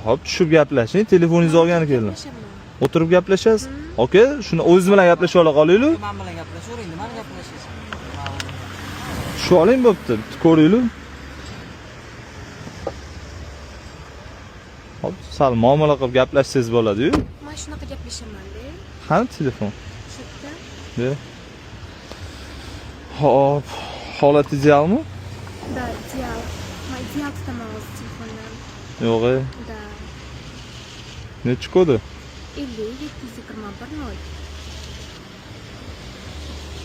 Hop, tushib gaplashing. Telefoningizni olgani keldim. Gaplashaman. O'tirib gaplashasiz? Aka, shuni o'zingiz bilan gaplashib ola qolaylik. Men bilan gaplashavering, nimani gaplashasiz? Shu oling bo'pti. Ko'raylik. Hop, sal muomala qilib gaplashsangiz bo'ladi-yu. Men shunaqa gaplashaman-da. Qani telefon? Shu yerda. Be. Hop, holat idealmi? Da, ideal. Men ideal tutaman o'z telefondan. Yo'q. Da. Nechi kodi? 50-721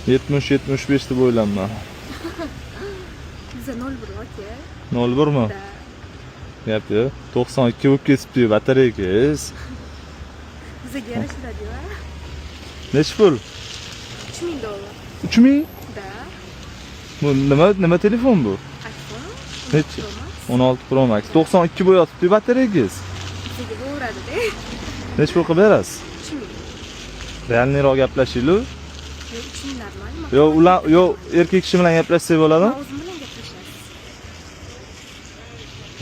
70-75 deb o'ylayman. Biza 01 aka. 01 mi? Da. Gap yo'q. 92 bo'lib ketibdi batareyangiz. Bizaga yarashadi-ku. Nechi pul? $3000. 3000? Da. Bu nima telefon bu? iPhone. Nechi? Pro Max. 16 Pro Max. 92 bo'lib yotibdi batareyangiz. Bizaga bo'radi-da. Nechi pul qilib berasiz? 3000. Realniroq gaplashinglar. 3000 normal. Yo, ular erkak kishi bilan gaplashsak bo'ladimi? O'zim bilan gaplashasiz.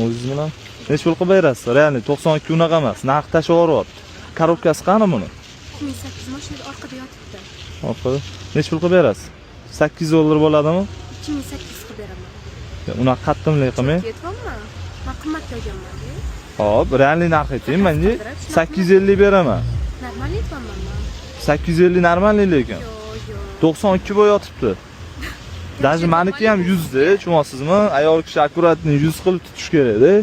O'zingiz bilan? Nechi pul qilib berasiz? Realni 92 unaqa emas. Narx tashib yuboryapti. Korobkasi qani buni? 2008 mashinada orqada yotibdi. Orqada. Nechi pul qilib berasiz? $8 bo'ladimi? 2008 qilib beraman. Unaqa qattimlik qilmang. Ketibman. Men qimmatlaganman-da. Hop, realni narx ayting, menga 850 beraman. Normal aytmayman men. 850 normalniy lekin. Yo'q. 92 bo'y yotibdi. Даже meniki ham 100 da, tushunasizmi? Ayol kishi akkuratni 100 qilib tutish kerak-da.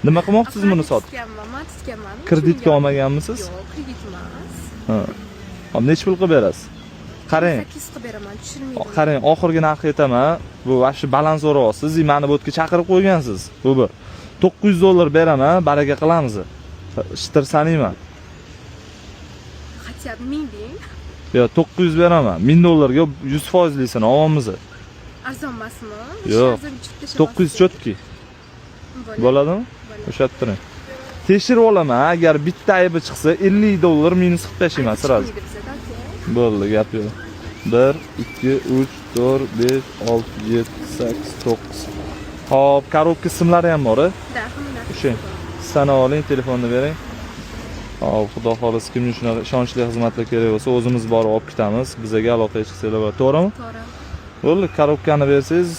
Nima qilmoqchisiz buni sotib? Men tutganman. Kreditga olmaganmisiz? Yo'q, kredit emas. Ha. Hop, nechi pul qilib berasiz? Qarang. 8 qilib beraman, tushirmayman. Qarang, oxirgi narxni aytaman. Bu vashi balans so'rayapsiz, meni bu yerga chaqirib qo'ygansiz. Bu bir. $900 beraman, baraka qilamiz. Ishtirsaniyman. Хотя бы 1000 deng. Yo, 900 beraman. $1000 ga 100%lisini olamiz. Arzon emasmi? Yo'q. 900 chotki. Bo'ladimi? O'shattiring. Tekshirib olaman, agar bitta aybi chiqsa $50 minus qilib tashlayman sirasi. Bo'ldi, gap yo'q. 1 2 3 4 5 6 7 8 9. Hop, korobka simlari ham bor-a? Da, hamma. O'sha. Sana oling, telefonni bering. Hop, xudo xolisi kimga shunaqa ishonchli xizmatlar kerak bo'lsa, o'zimiz borib olib ketamiz. Bizaga aloqaga chiqsanglar bo'ladi, to'g'rimi? To'g'ri. Bo'ldi, korobkani bersangiz